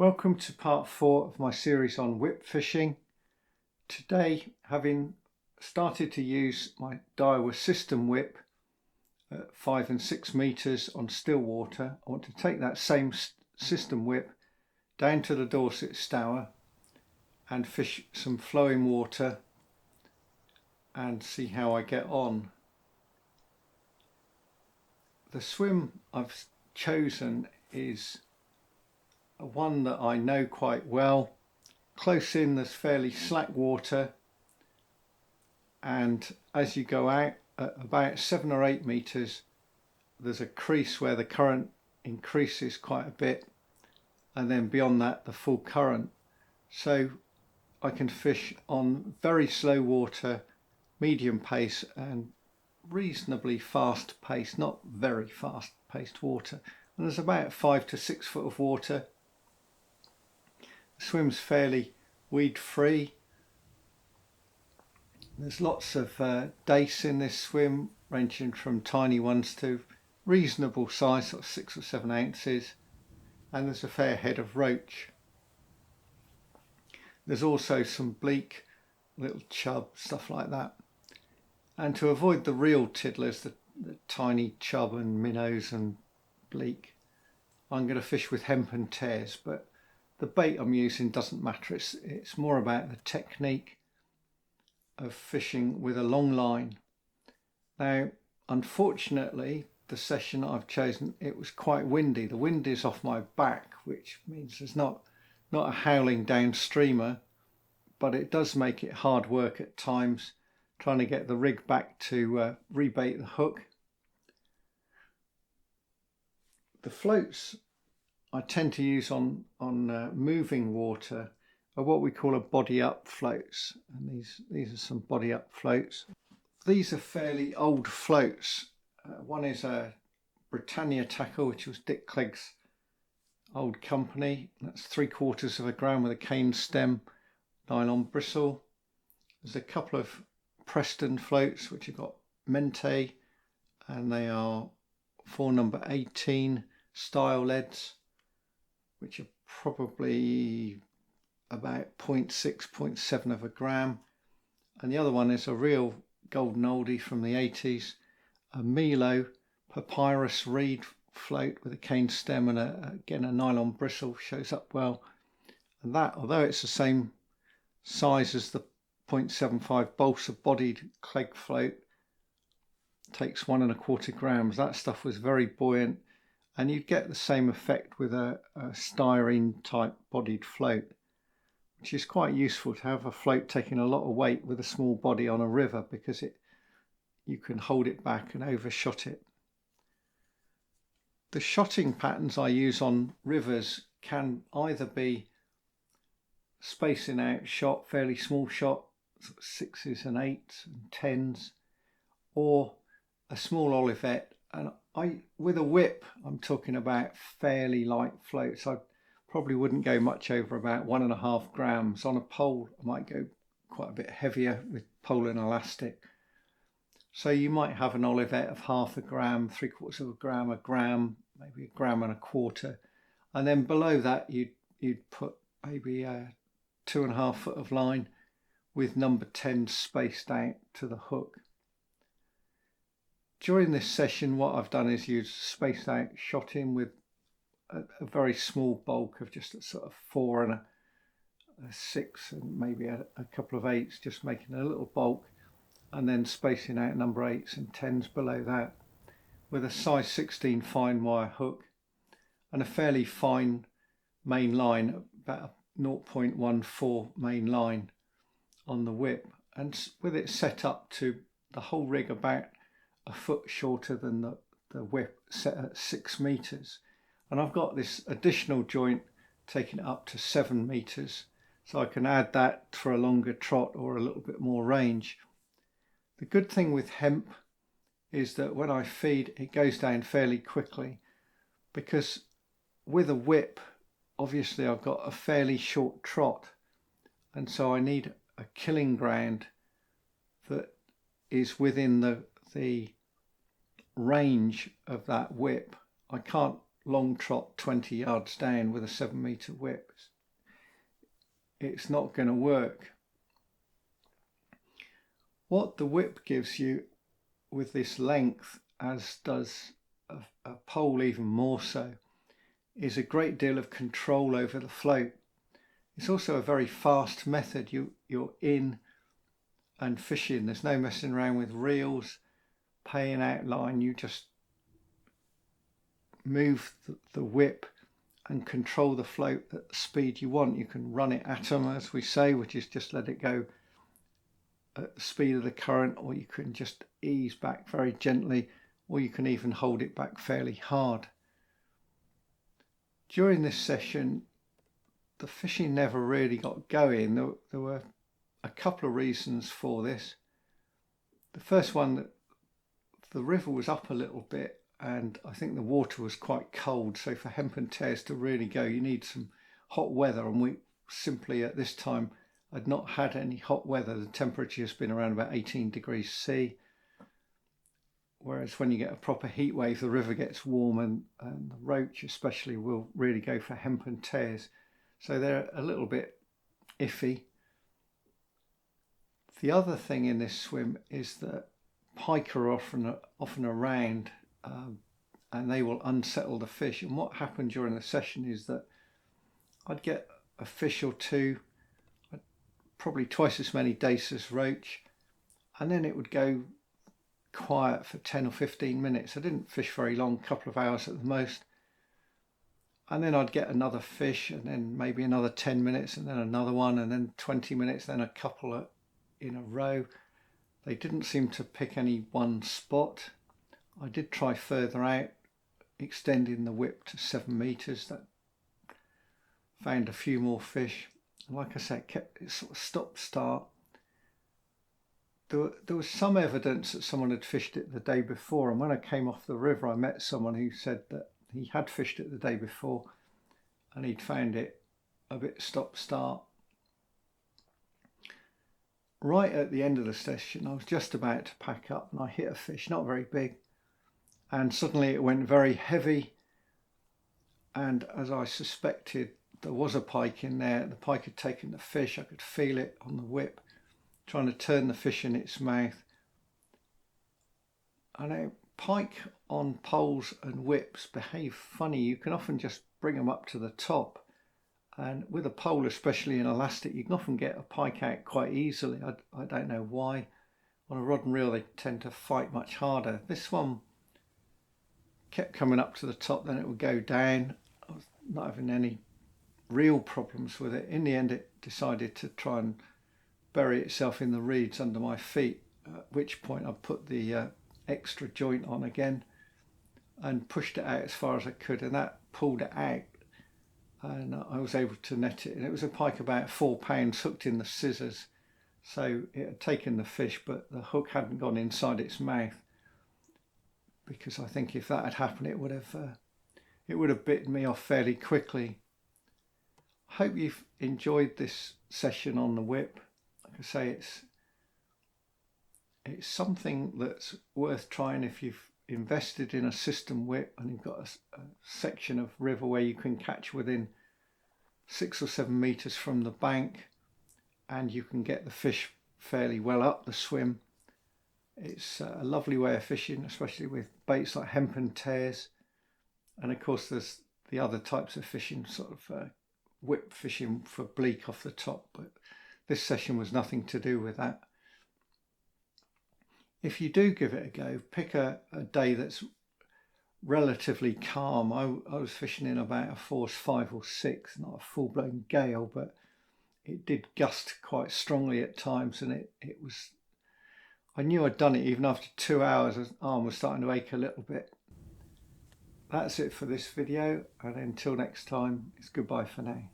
Welcome to part 4 of my series on whip fishing. Today, having started to use my Daiwa system whip at 5 and 6 meters on still water, I want to take that same system whip down to the Dorset Stour and fish some flowing water and see how I get on. The swim I've chosen is one that I know quite well. Close in there's fairly slack water, and as you go out at about 7 or 8 meters there's a crease where the current increases quite a bit, and then beyond that the full current. So I can fish on very slow water, medium pace and reasonably fast pace, not very fast paced water, and there's about 5 to 6 foot of water. Swim's fairly weed free. There's lots of dace in this swim, ranging from tiny ones to reasonable size, sort of 6 or 7 ounces, and there's a fair head of roach. There's also some bleak, little chub, stuff like that. And to avoid the real tiddlers, the tiny chub and minnows and bleak, I'm going to fish with hempen tears, but the bait I'm using doesn't matter. It's more about the technique of fishing with a long line. Now, unfortunately, the session I've chosen, it was quite windy. The wind is off my back, which means there's not a howling downstreamer, but it does make it hard work at times trying to get the rig back to rebait the hook. The floats I tend to use on moving water are what we call a body up floats, and these are some body up floats. These are fairly old floats. One is a Britannia tackle, which was Dick Clegg's old company. That's 3/4 gram with a cane stem nylon bristle. There's a couple of Preston floats which have got Mente, and they are 4 number 18 style leads, which are probably about 0.6, 0.7 of a gram. And the other one is a real golden oldie from the 80s, a Milo papyrus reed float with a cane stem and again a nylon bristle, shows up well. And that, although it's the same size as the 0.75 balsa bodied Clegg float, takes 1 1/4 grams. That stuff was very buoyant, and you'd get the same effect with a styrene type bodied float, which is quite useful to have a float taking a lot of weight with a small body on a river, because you can hold it back and overshot it. The shotting patterns I use on rivers can either be spacing out shot, fairly small shot, sort of 6s and 8s and 10s, or a small olivette. And with a whip, I'm talking about fairly light floats. I probably wouldn't go much over about 1.5 grams. On a pole, I might go quite a bit heavier with pole and elastic. So you might have an olivette of 0.5 gram, 3/4 gram, a gram, maybe 1.25 grams. And then below that, you'd put maybe 2.5 foot of line with number 10 spaced out to the hook. During this session, what I've done is use spaced out shotting with a very small bulk of just a sort of 4 and a 6 and maybe a couple of 8s, just making a little bulk, and then spacing out number 8s and 10s below that with a size 16 fine wire hook and a fairly fine main line, about a 0.14 main line on the whip, and with it set up to the whole rig about a foot shorter than the whip, set at 6 meters. And I've got this additional joint taking it up to 7 meters, so I can add that for a longer trot or a little bit more range. The good thing with hemp is that when I feed, it goes down fairly quickly, because with a whip, obviously I've got a fairly short trot, and so I need a killing ground that is within the range of that whip. I can't long trot 20 yards down with a 7-metre whip. It's not going to work. What the whip gives you with this length, as does a pole even more so, is a great deal of control over the float. It's also a very fast method. You're in and fishing. There's no messing around with reels, paying out line. You just move the whip and control the float at the speed you want. You can run it atom, as we say, which is just let it go at the speed of the current, or you can just ease back very gently, or you can even hold it back fairly hard. During this session, the fishing never really got going. There were a couple of reasons for this. The first one, that the river was up a little bit, and I think the water was quite cold, so for hemp and tares to really go, you need some hot weather, and we simply at this time had not had any hot weather. The temperature has been around about 18 degrees C, whereas when you get a proper heat wave, the river gets warm, and the roach especially will really go for hemp and tares, so they're a little bit iffy. The other thing in this swim is that pike are often around, and they will unsettle the fish. And what happened during the session is that I'd get a fish or two, probably twice as many dace as roach, and then it would go quiet for 10 or 15 minutes. I didn't fish very long, a couple of hours at the most. And then I'd get another fish, and then maybe another 10 minutes, and then another one, and then 20 minutes, then a couple in a row. They didn't seem to pick any one spot. I did try further out, extending the whip to 7 metres. That found a few more fish. And like I said, it sort of stop-start. There was some evidence that someone had fished it the day before, and when I came off the river, I met someone who said that he had fished it the day before and he'd found it a bit stop-start. Right at the end of the session, I was just about to pack up, and I hit a fish, not very big, and suddenly it went very heavy, and as I suspected, there was a pike in there. The pike had taken the fish. I could feel it on the whip, trying to turn the fish in its mouth. And a pike on poles and whips behave funny. You can often just bring them up to the top, and with a pole, especially in elastic, you can often get a pike out quite easily. I don't know why. On a rod and reel, they tend to fight much harder. This one kept coming up to the top, then it would go down. I was not having any real problems with it. In the end, it decided to try and bury itself in the reeds under my feet, at which point I put the extra joint on again and pushed it out as far as I could, and that pulled it out, and I was able to net it. And it was a pike about 4 pounds hooked in the scissors, so it had taken the fish, but the hook hadn't gone inside its mouth, because I think if that had happened, it would have bitten me off fairly quickly. I hope you've enjoyed this session on the whip. Like I say, it's something that's worth trying if you've invested in a system whip and you've got a section of river where you can catch within 6 or 7 metres from the bank, and you can get the fish fairly well up the swim. It's a lovely way of fishing, especially with baits like hemp and tares. And of course there's the other types of fishing, sort of whip fishing for bleak off the top, but this session was nothing to do with that. If you do give it a go, pick a day that's relatively calm. I was fishing in about a force 5 or 6, not a full-blown gale, but it did gust quite strongly at times, and it was, I knew I'd done it even after 2 hours. My arm was starting to ache a little bit. That's it for this video, and until next time, it's goodbye for now.